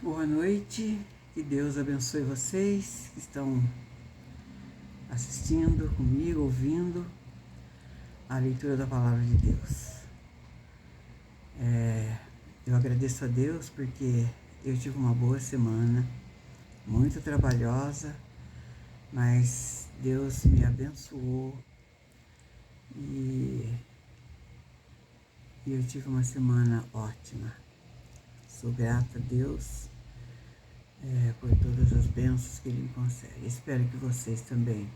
Boa noite, que Deus abençoe vocês que estão assistindo comigo, ouvindo a leitura da Palavra de Deus. Eu agradeço a Deus porque eu tive uma boa semana, muito trabalhosa, mas Deus me abençoou e eu tive uma semana ótima. Sou grata a Deus por todas as bênçãos que Ele me concede. Espero que vocês também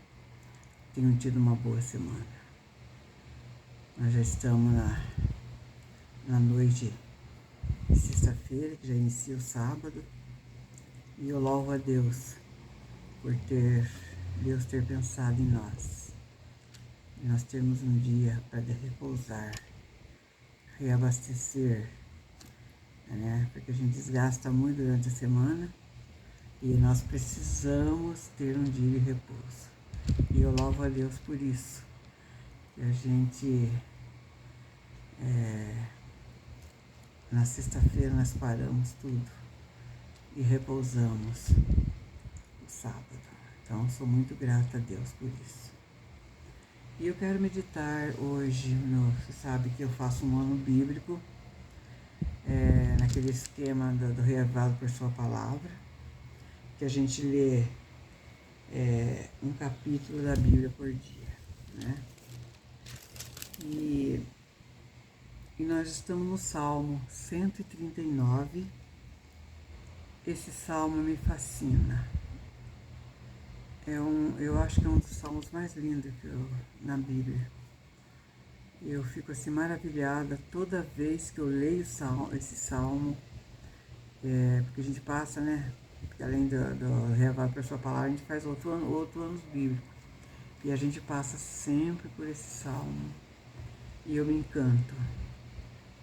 tenham tido uma boa semana. Nós já estamos na noite de sexta-feira, que já inicia o sábado, e eu louvo a Deus por Deus ter pensado em nós. E nós termos um dia para repousar, reabastecer, né? Porque a gente desgasta muito durante a semana e nós precisamos ter um dia de repouso. E eu louvo a Deus por isso. Que a gente, na sexta-feira, nós paramos tudo e repousamos no sábado. Então, sou muito grata a Deus por isso. E eu quero meditar hoje, você sabe que eu faço um ano bíblico, naquele esquema do Reavado por Sua Palavra, que a gente lê um capítulo da Bíblia por dia, né? E nós estamos no Salmo 139. Esse salmo me fascina. Eu acho que é um dos salmos mais lindos na Bíblia. Eu fico assim maravilhada toda vez que eu leio esse salmo, porque a gente passa, né? Porque além do Reavado por Sua Palavra, a gente faz outro ano bíblico. E a gente passa sempre por esse salmo. E eu me encanto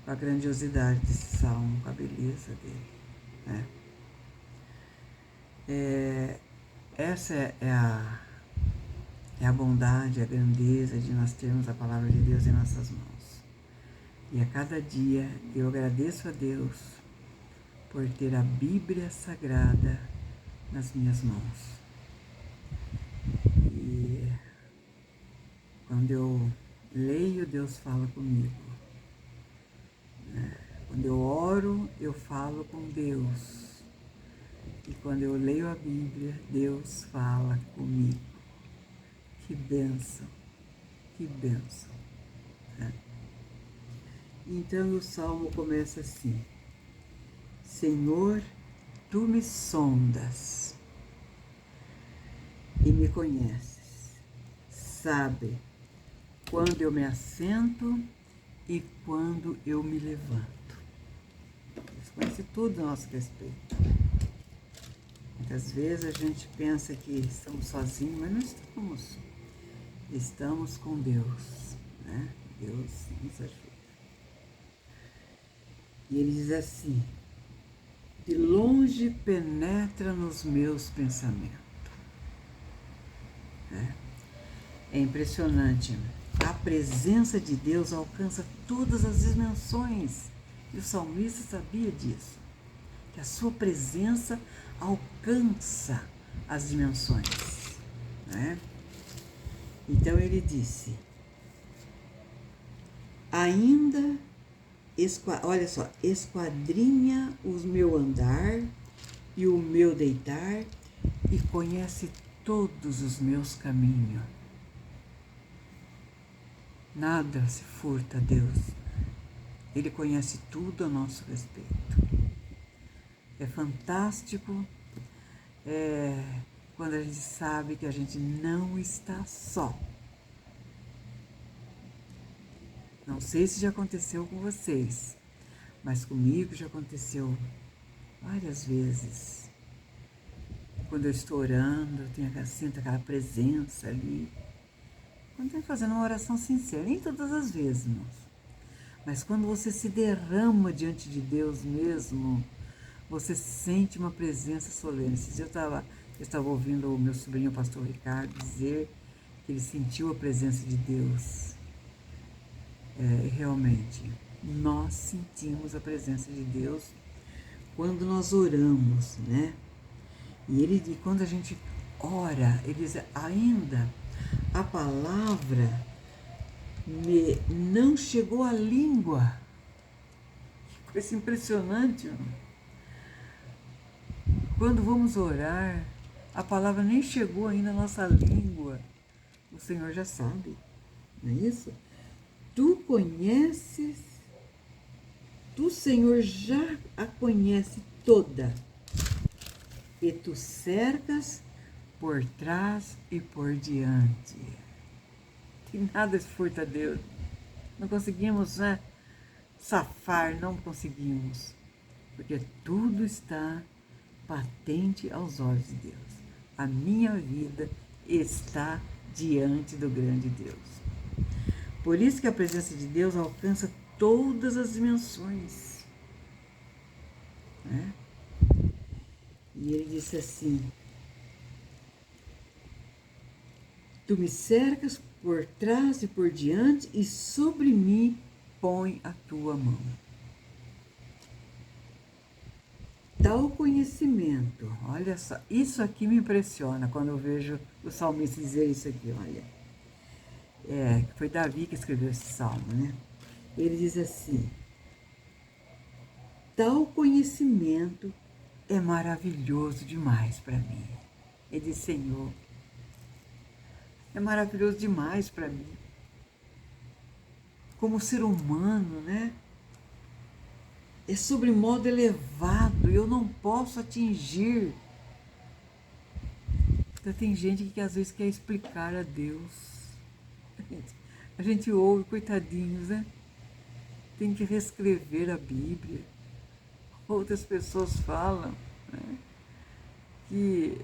com a grandiosidade desse salmo, com a beleza dele, né? Essa é a bondade, a grandeza de nós termos a Palavra de Deus em nossas mãos. E a cada dia eu agradeço a Deus por ter a Bíblia Sagrada nas minhas mãos. E quando eu leio, Deus fala comigo. Quando eu oro, eu falo com Deus. E quando eu leio a Bíblia, Deus fala comigo. Que bênção, que bênção. Né? Então o salmo começa assim: Senhor, tu me sondas e me conheces. Sabe quando eu me assento e quando eu me levanto. Deus conhece tudo a nosso respeito. Muitas vezes a gente pensa que estamos sozinhos, mas não estamos. Estamos com Deus, né? Deus nos ajuda. E ele diz assim: de longe penetra nos meus pensamentos. É impressionante. A presença de Deus alcança todas as dimensões. E o salmista sabia disso. Que a sua presença alcança as dimensões, né? Então ele disse, ainda, olha só, esquadrinha o meu andar e o meu deitar e conhece todos os meus caminhos. Nada se furta a Deus. Ele conhece tudo a nosso respeito. É fantástico quando a gente sabe que a gente não está só. Não sei se já aconteceu com vocês, mas comigo já aconteceu várias vezes. Quando eu estou orando, eu sinto aquela presença ali. Quando eu estou fazendo uma oração sincera, nem todas as vezes, irmãos. Mas quando você se derrama diante de Deus mesmo, você sente uma presença solene. Esses dias eu estava ouvindo o meu sobrinho, o pastor Ricardo, dizer que ele sentiu a presença de Deus. Realmente, nós sentimos a presença de Deus quando nós oramos, né? E quando a gente ora, ele diz, ainda a palavra não chegou à língua. Que coisa impressionante, irmão. Quando vamos orar, a palavra nem chegou ainda à nossa língua. O Senhor já sabe, não é isso? Tu conheces, tu, Senhor, já a conhece toda, e tu cercas por trás e por diante. Tem nada se furta a Deus. Não conseguimos, né, safar, não conseguimos, porque tudo está patente aos olhos de Deus. A minha vida está diante do grande Deus. Por isso que a presença de Deus alcança todas as dimensões, né? E ele disse assim, tu me cercas por trás e por diante, e sobre mim põe a tua mão. Tal conhecimento, olha só, isso aqui me impressiona quando eu vejo o salmista dizer isso aqui, olha. Foi Davi que escreveu esse salmo, né? Ele diz assim, tal conhecimento é maravilhoso demais para mim. Ele diz, Senhor, é maravilhoso demais para mim. Como ser humano, né? É sobremodo elevado, eu não posso atingir. Então tem gente que às vezes quer explicar a Deus. A gente ouve, coitadinhos, né? Tem que reescrever a Bíblia. Outras pessoas falam, né, que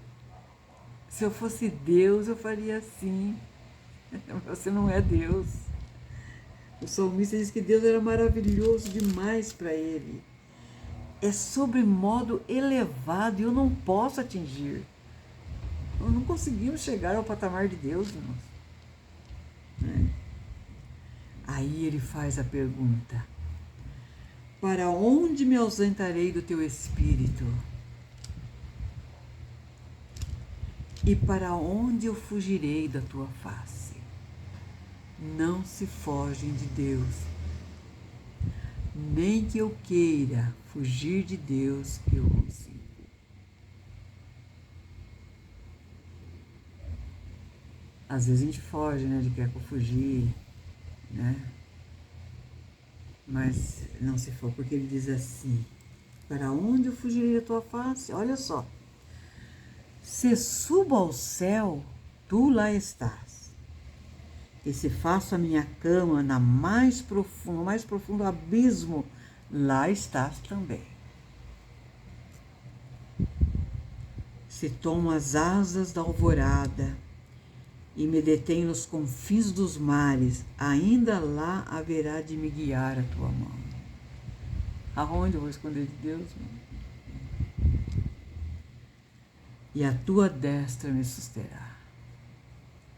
se eu fosse Deus, eu faria assim. Você não é Deus. O salmista diz que Deus era maravilhoso demais para ele. É sobremodo elevado e eu não posso atingir. Nós não conseguimos chegar ao patamar de Deus, irmãos. Né? Aí ele faz a pergunta, para onde me ausentarei do teu Espírito? E para onde eu fugirei da tua face? Não se fogem de Deus, nem que eu queira fugir de Deus, eu consigo. Às vezes a gente foge, né, de querer fugir, né? Mas não se for, porque ele diz assim, para onde eu fugirei da tua face? Olha só, se subo ao céu, tu lá estás. E se faço a minha cama no mais profundo abismo, lá estás também. Se tomo as asas da alvorada e me detenho nos confins dos mares, ainda lá haverá de me guiar a tua mão. Aonde eu vou esconder de Deus? E a tua destra me susterá.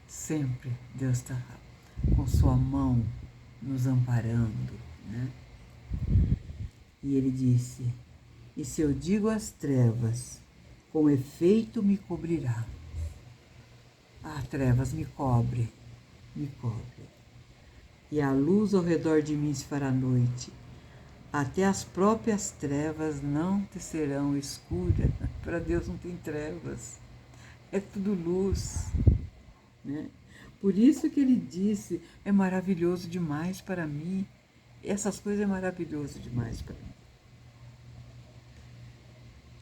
Sempre Deus está com sua mão nos amparando, né? E ele disse, e se eu digo às trevas, com efeito me cobrirá. Ah, trevas, me cobre. E a luz ao redor de mim se fará noite. Até as próprias trevas não te serão escuras. Para Deus não tem trevas. É tudo luz, né? Por isso que ele disse, é maravilhoso demais para mim. Essas coisas é maravilhoso demais para mim.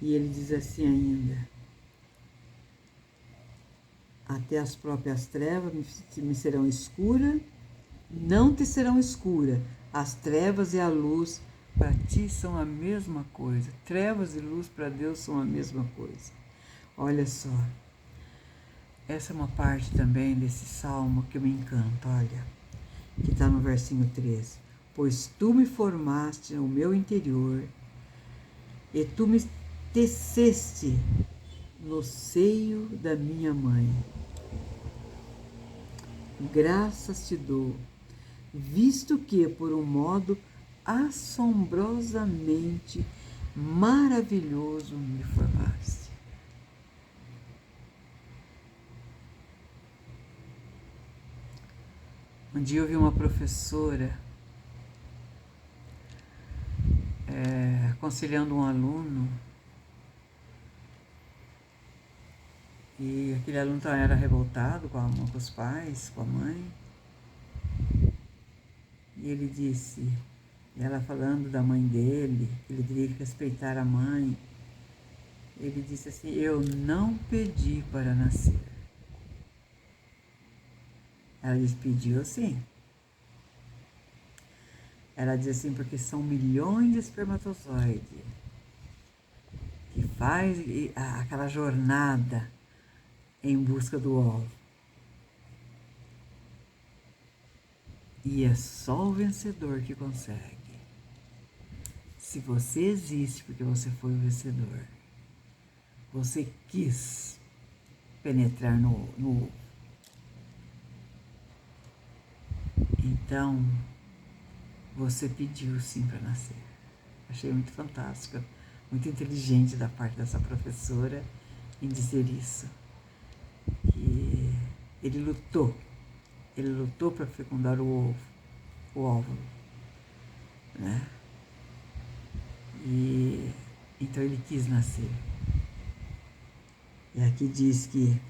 E ele diz assim ainda, até as próprias trevas me serão escuras, não te serão escuras. As trevas e a luz para ti são a mesma coisa. Trevas e luz para Deus são a mesma coisa. Olha só. Essa é uma parte também desse salmo que me encanta, olha, que está no versinho 13. Pois tu me formaste no meu interior e tu me teceste no seio da minha mãe. Graças te dou, visto que, por um modo assombrosamente maravilhoso me formaste. Um dia eu vi uma professora aconselhando um aluno, e aquele aluno era revoltado com os pais, com a mãe, e ele disse, ela falando da mãe dele, que ele teria que respeitar a mãe, ele disse assim: eu não pedi para nascer. Ela disse: pediu sim. Ela diz assim: porque são milhões de espermatozoides que faz aquela jornada em busca do ovo. E é só o vencedor que consegue. Se você existe porque você foi o vencedor, você quis penetrar no ovo. Então, você pediu sim para nascer. Achei muito fantástico, muito inteligente da parte dessa professora em dizer isso. Que ele lutou para fecundar o óvulo, né? E então ele quis nascer. E aqui diz que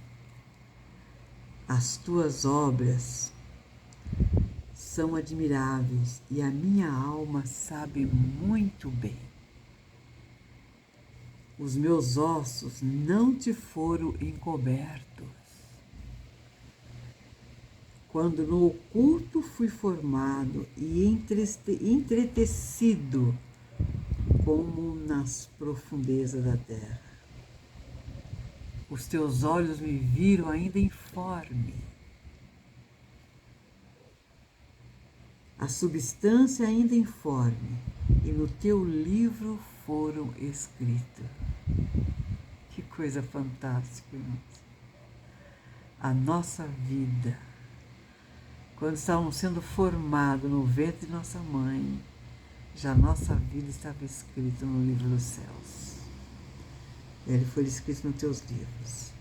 as tuas obras são admiráveis e a minha alma sabe muito bem. Os meus ossos não te foram encobertos. Quando no oculto fui formado e entretecido como nas profundezas da terra. Os teus olhos me viram ainda informe. A substância ainda informe, e no teu livro foram escritos. Que coisa fantástica, irmãos. A nossa vida, quando estávamos sendo formados no ventre de nossa mãe, já nossa vida estava escrita no livro dos céus. Ele foi escrito nos teus livros.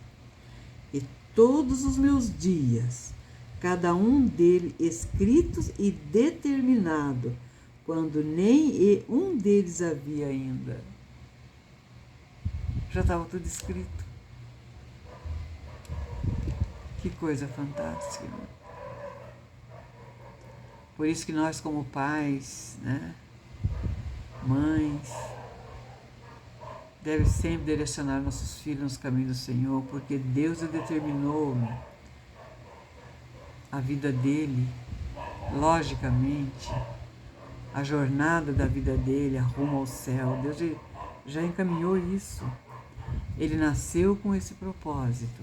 E todos os meus dias, cada um deles escritos e determinado, quando nem um deles havia ainda. Já estava tudo escrito. Que coisa fantástica. Por isso que nós, como pais, né, mães, devemos sempre direcionar nossos filhos nos caminhos do Senhor, porque Deus determinou a vida dele, logicamente, a jornada da vida dele, a rumo ao céu. Deus já encaminhou isso. Ele nasceu com esse propósito.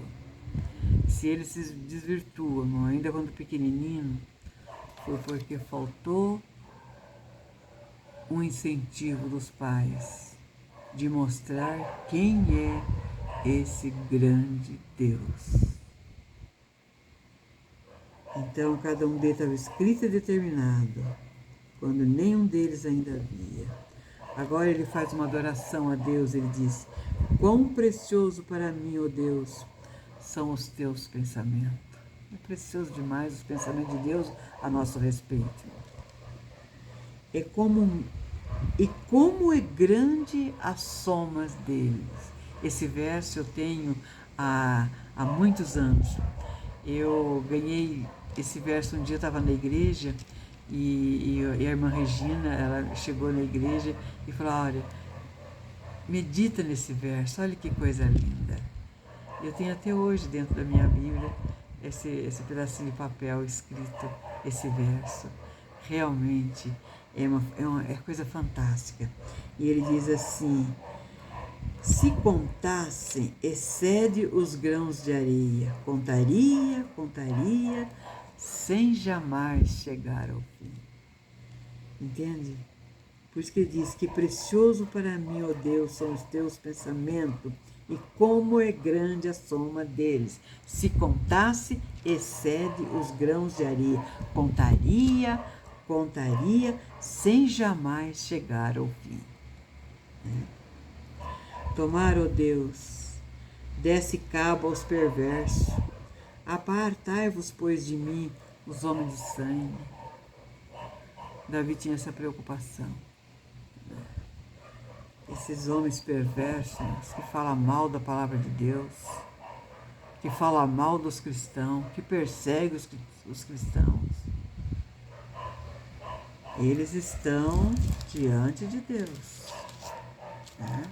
Se ele se desvirtua, ainda quando pequenininho, foi porque faltou um incentivo dos pais de mostrar quem é esse grande Deus. Então, cada um deles estava escrito e determinado, quando nenhum deles ainda havia. Agora ele faz uma adoração a Deus, ele diz: quão precioso para mim, ó Deus, são os teus pensamentos. É precioso demais os pensamentos de Deus a nosso respeito. E como é grande as somas deles. Esse verso eu tenho há muitos anos. Eu ganhei esse verso um dia, eu estava na igreja e a irmã Regina, ela chegou na igreja e falou: olha, medita nesse verso, olha que coisa linda. Eu tenho até hoje dentro da minha Bíblia esse pedacinho de papel escrito, esse verso. Realmente é coisa fantástica. E ele diz assim: se contassem, excede os grãos de areia, contaria, sem jamais chegar ao fim. Entende? Por isso que ele diz que precioso para mim, ó Deus, são os teus pensamentos, e como é grande a soma deles. Se contasse, excede os grãos de areia. Contaria, sem jamais chegar ao fim. Tomar, ó Deus, desce cabo aos perversos. Apartai-vos, pois, de mim, os homens de sangue. Davi tinha essa preocupação. Esses homens perversos que falam mal da palavra de Deus, que falam mal dos cristãos, que perseguem os cristãos, eles estão diante de Deus. Né?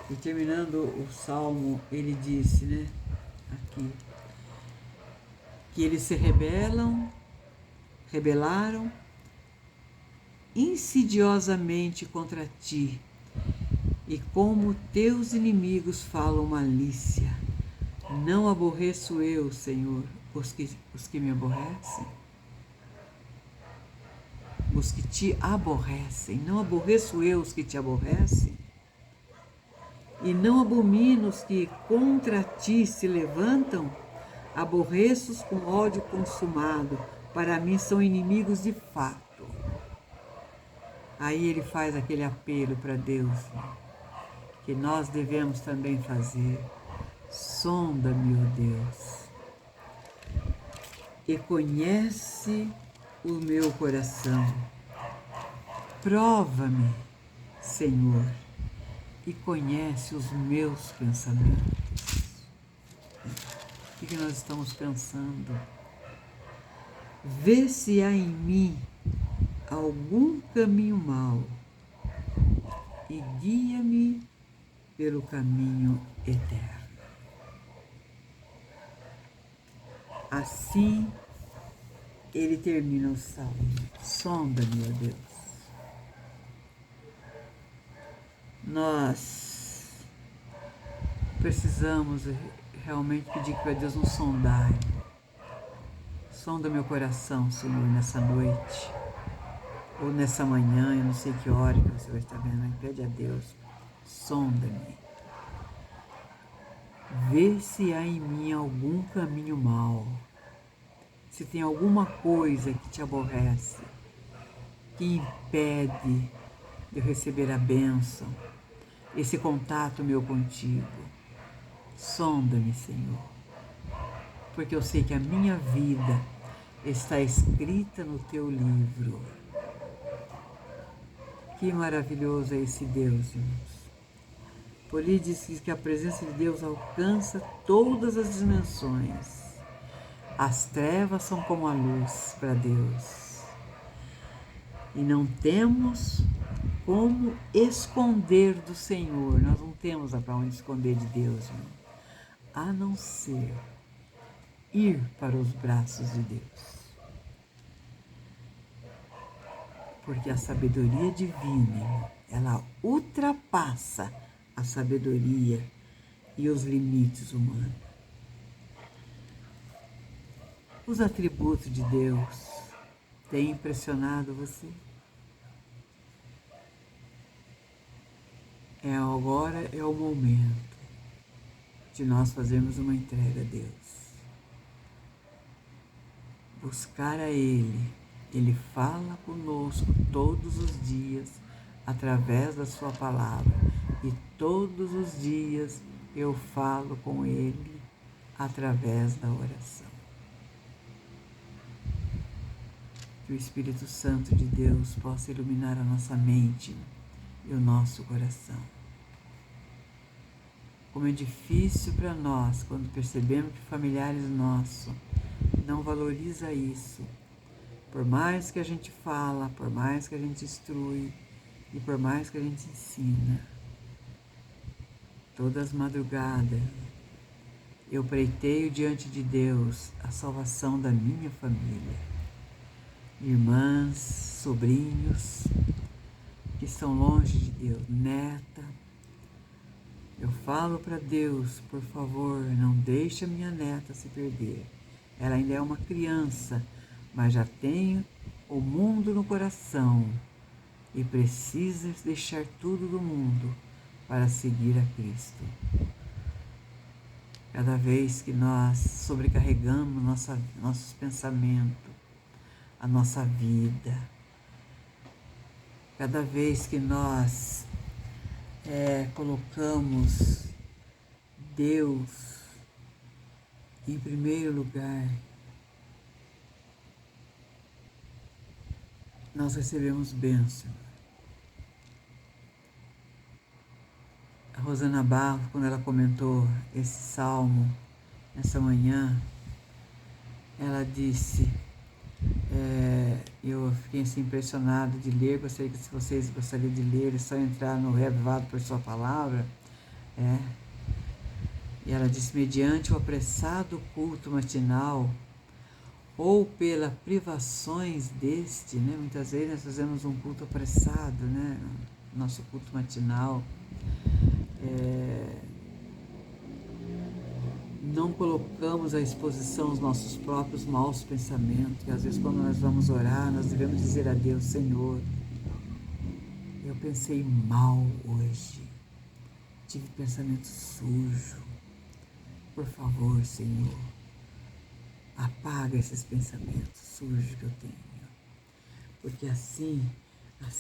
E terminando o Salmo, ele disse, né, aqui, que eles se rebelaram insidiosamente contra ti, e como teus inimigos falam malícia. Não aborreço eu, Senhor, os que me aborrecem? Os que te aborrecem. Não aborreço eu os que te aborrecem? E não abomino os que contra ti se levantam? Aborreço-os com ódio consumado. Para mim são inimigos de fato. Aí ele faz aquele apelo para Deus, que nós devemos também fazer. Sonda-me, ó Deus, e conhece o meu coração. Prova-me, Senhor, e conhece os meus pensamentos. O que nós estamos pensando? Vê se há em mim algum caminho mau e guia-me pelo caminho eterno. Assim, ele termina o salmo. Sonda-me, ó Deus. Nós precisamos realmente pedir para Deus nos sondar. Sonda meu coração, Senhor, nessa noite. Ou nessa manhã, eu não sei que hora que você vai estar vendo, mas pede a Deus. Sonda-me. Vê se há em mim algum caminho mau. Se tem alguma coisa que te aborrece, que impede de eu receber a bênção, esse contato meu contigo. Sonda-me, Senhor, porque eu sei que a minha vida está escrita no teu livro. Que maravilhoso é esse Deus, irmãos. Por isso diz que a presença de Deus alcança todas as dimensões. As trevas são como a luz para Deus. E não temos como esconder do Senhor. Nós não temos para onde esconder de Deus, irmão, a não ser ir para os braços de Deus. Porque a sabedoria divina, ela ultrapassa a sabedoria e os limites humanos. Os atributos de Deus têm impressionado você? Agora é o momento de nós fazermos uma entrega a Deus. Buscar a Ele. Ele fala conosco todos os dias através da sua palavra. E todos os dias eu falo com Ele através da oração. Que o Espírito Santo de Deus possa iluminar a nossa mente e o nosso coração. Como é difícil para nós quando percebemos que familiares nossos não valorizam isso. Por mais que a gente fala, por mais que a gente instrui e por mais que a gente ensina, todas as madrugadas eu preiteio diante de Deus a salvação da minha família. Irmãs, sobrinhos que estão longe de Deus, neta. Eu falo para Deus, por favor, não deixe a minha neta se perder. Ela ainda é uma criança, mas já tem o mundo no coração e precisa deixar tudo do mundo para seguir a Cristo. Cada vez que nós sobrecarregamos nossos pensamentos, a nossa vida, cada vez que nós colocamos Deus em primeiro lugar, nós recebemos bênção. A Rosana Barro, quando ela comentou esse salmo nessa manhã, ela disse, eu fiquei assim, impressionada de ler, gostaria que se vocês gostariam de ler, é só entrar no Reavivado por Sua Palavra, e ela disse, mediante o apressado culto matinal, ou pelas privações deste, né? Muitas vezes nós fazemos um culto apressado, né? Nosso culto matinal, não colocamos à exposição os nossos próprios maus pensamentos, que às vezes quando nós vamos orar, nós devemos dizer a Deus, Senhor, eu pensei mal hoje, tive pensamento sujo, por favor, Senhor, apaga esses pensamentos sujos que eu tenho, porque assim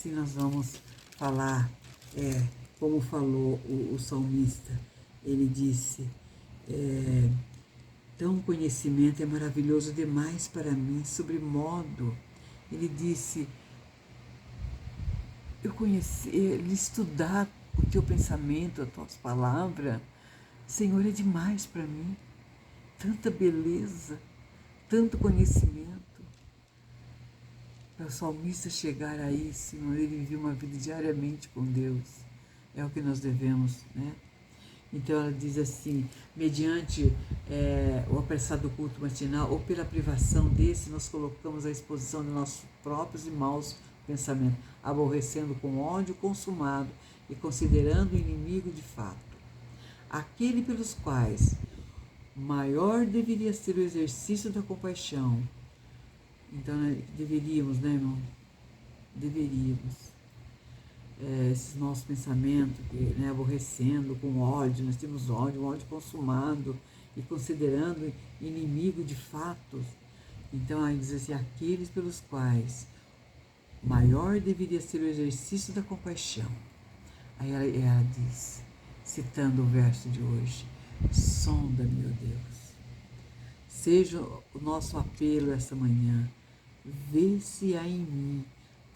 nós vamos falar, como falou o salmista, ele disse, tão conhecimento é maravilhoso demais para mim, sobremodo, ele disse, eu conhecer, estudar o teu pensamento, as tuas palavras, Senhor, é demais para mim, tanta beleza, tanto conhecimento. Para o salmista chegar aí, Senhor, ele vivia uma vida diariamente com Deus, é o que nós devemos, né? Então ela diz assim, mediante o apressado culto matinal ou pela privação desse, nós colocamos à exposição de nossos próprios e maus pensamentos, aborrecendo com ódio consumado e considerando o inimigo de fato, aquele pelos quais maior deveria ser o exercício da compaixão. Então deveríamos, né, irmão? Deveríamos. Esses nossos pensamentos, né, aborrecendo, com ódio, nós temos ódio, um ódio consumado e considerando inimigo de fatos. Então, aí diz assim, aqueles pelos quais maior deveria ser o exercício da compaixão. Aí ela diz, citando o verso de hoje, sonda, meu Deus, seja o nosso apelo essa manhã, vê se há em mim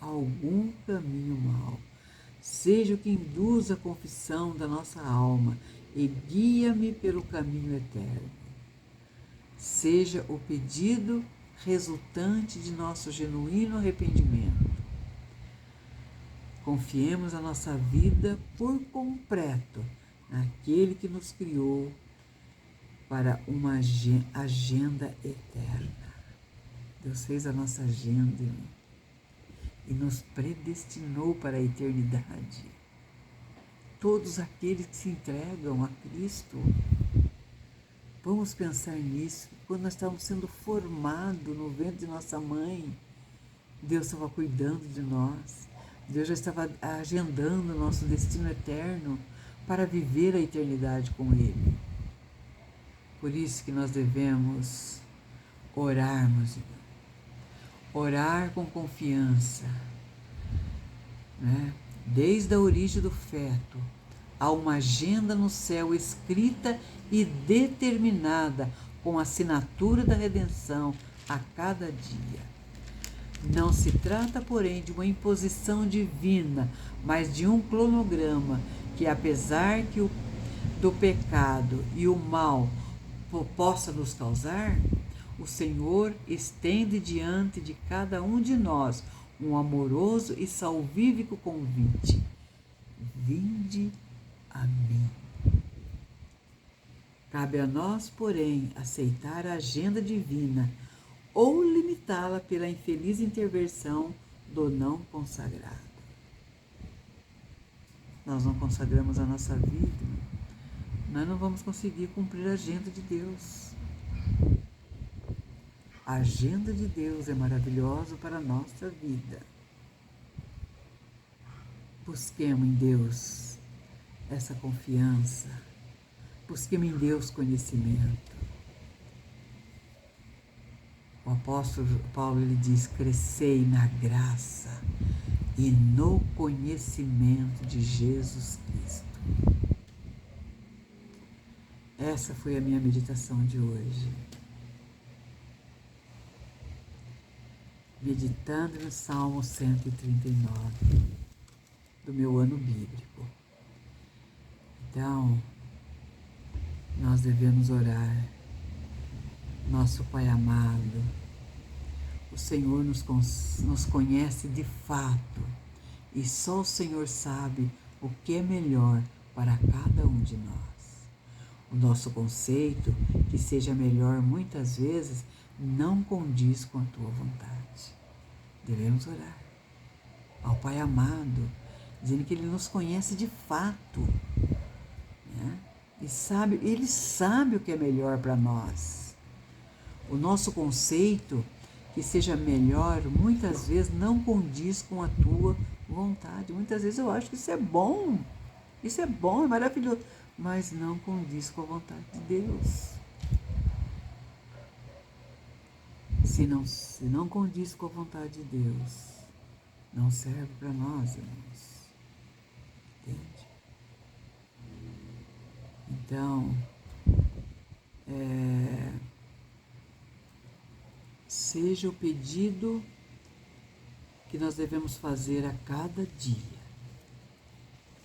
algum caminho mau, seja o que induz a confissão da nossa alma e guia-me pelo caminho eterno. Seja o pedido resultante de nosso genuíno arrependimento. Confiemos a nossa vida por completo naquele que nos criou para uma agenda eterna. Deus fez a nossa agenda, irmão, e nos predestinou para a eternidade. Todos aqueles que se entregam a Cristo, vamos pensar nisso. Quando nós estávamos sendo formados no ventre de nossa mãe, Deus estava cuidando de nós. Deus já estava agendando o nosso destino eterno para viver a eternidade com Ele. Por isso que nós devemos orarmos, irmão. Orar com confiança, né? Desde a origem do feto, há uma agenda no céu escrita e determinada com a assinatura da redenção a cada dia. Não se trata, porém, de uma imposição divina, mas de um cronograma que, apesar do pecado e o mal possa nos causar, o Senhor estende diante de cada um de nós um amoroso e salvífico convite. Vinde a mim. Cabe a nós, porém, aceitar a agenda divina ou limitá-la pela infeliz intervenção do não consagrado. Nós não consagramos a nossa vida, nós não vamos conseguir cumprir a agenda de Deus. A agenda de Deus é maravilhosa para a nossa vida. Busquemos em Deus essa confiança. Busquemos em Deus conhecimento. O apóstolo Paulo, ele diz, crescei na graça e no conhecimento de Jesus Cristo. Essa foi a minha meditação de hoje. Meditando no Salmo 139 do meu ano bíblico. Então, nós devemos orar. Nosso Pai amado, o Senhor nos conhece de fato e só o Senhor sabe o que é melhor para cada um de nós. O nosso conceito, que seja melhor, muitas vezes não condiz com a tua vontade. Devemos orar ao Pai amado, dizendo que Ele nos conhece de fato, né? Ele sabe o que é melhor para nós. O nosso conceito, que seja melhor, muitas vezes não condiz com a tua vontade. Muitas vezes eu acho que isso é bom, é maravilhoso, mas não condiz com a vontade de Deus. Se não condiz com a vontade de Deus, não serve para nós, irmãos. Entende? Então, seja o pedido que nós devemos fazer a cada dia.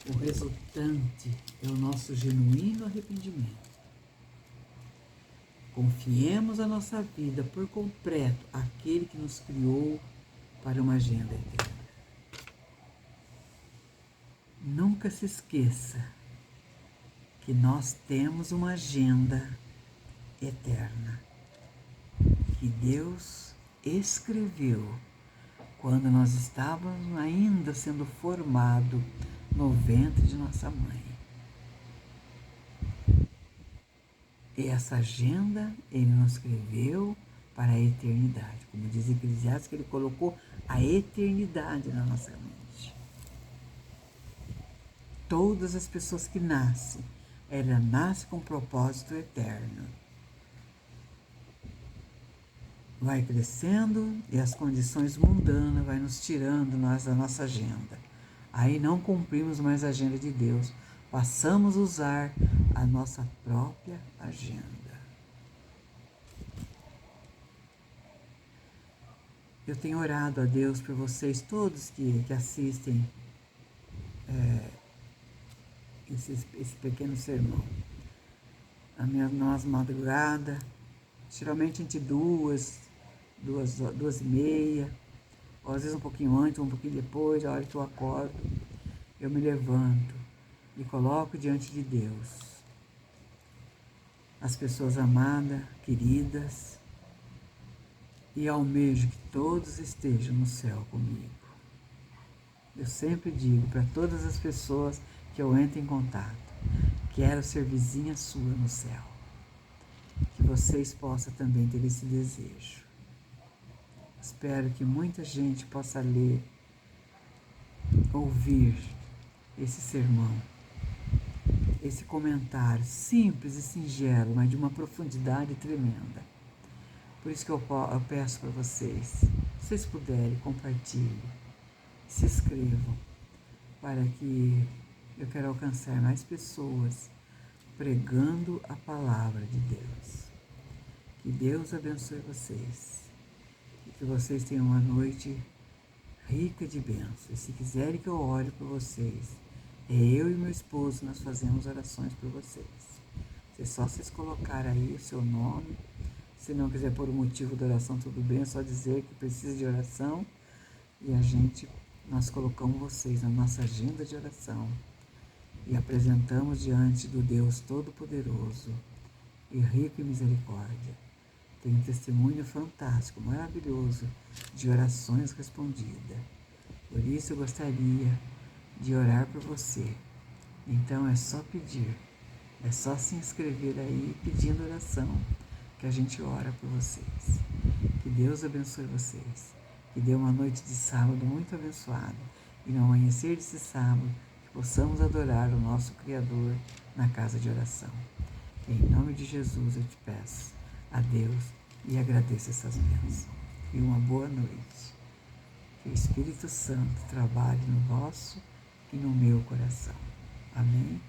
O resultante é o nosso genuíno arrependimento. Confiemos a nossa vida por completo àquele que nos criou para uma agenda eterna. Nunca se esqueça que nós temos uma agenda eterna que Deus escreveu quando nós estávamos ainda sendo formados no ventre de nossa mãe. E essa agenda Ele nos escreveu para a eternidade. Como diz Eclesiastes, que Ele colocou a eternidade na nossa mente. Todas as pessoas que nascem, elas nascem com um propósito eterno. Vai crescendo e as condições mundanas vai nos tirando nós da nossa agenda. Aí não cumprimos mais a agenda de Deus. Passamos a usar a nossa própria agenda. Eu tenho orado a Deus por vocês todos que assistem esse pequeno sermão. Nas madrugadas, geralmente entre 2h30, ou às vezes um pouquinho antes, um pouquinho depois, a hora que eu acordo, eu me levanto e coloco diante de Deus as pessoas amadas, queridas, e almejo que todos estejam no céu comigo. Eu sempre digo para todas as pessoas que eu entro em contato, quero ser vizinha sua no céu. Que vocês possam também ter esse desejo. Espero que muita gente possa ler, ouvir esse sermão, esse comentário simples e singelo, mas de uma profundidade tremenda. Por isso que eu peço para vocês, se vocês puderem, compartilhem, se inscrevam, para que eu quero alcançar mais pessoas pregando a palavra de Deus. Que Deus abençoe vocês e que vocês tenham uma noite rica de bênçãos. E se quiserem que eu ore por vocês, eu e meu esposo, nós fazemos orações por vocês. É só vocês colocarem aí o seu nome. Se não quiser pôr o motivo da oração, tudo bem, é só dizer que precisa de oração. E nós colocamos vocês na nossa agenda de oração e apresentamos diante do Deus Todo-Poderoso e rico em misericórdia. Tem um testemunho fantástico, maravilhoso, de orações respondidas. Por isso eu gostaria de orar por você. Então é só pedir, é só se inscrever aí pedindo oração, que a gente ora por vocês. Que Deus abençoe vocês. Que dê uma noite de sábado muito abençoada. E no amanhecer desse sábado, que possamos adorar o nosso Criador na casa de oração. Em nome de Jesus eu te peço a Deus e agradeço essas bênçãos. E uma boa noite. Que o Espírito Santo trabalhe no vosso e no meu coração. Amém?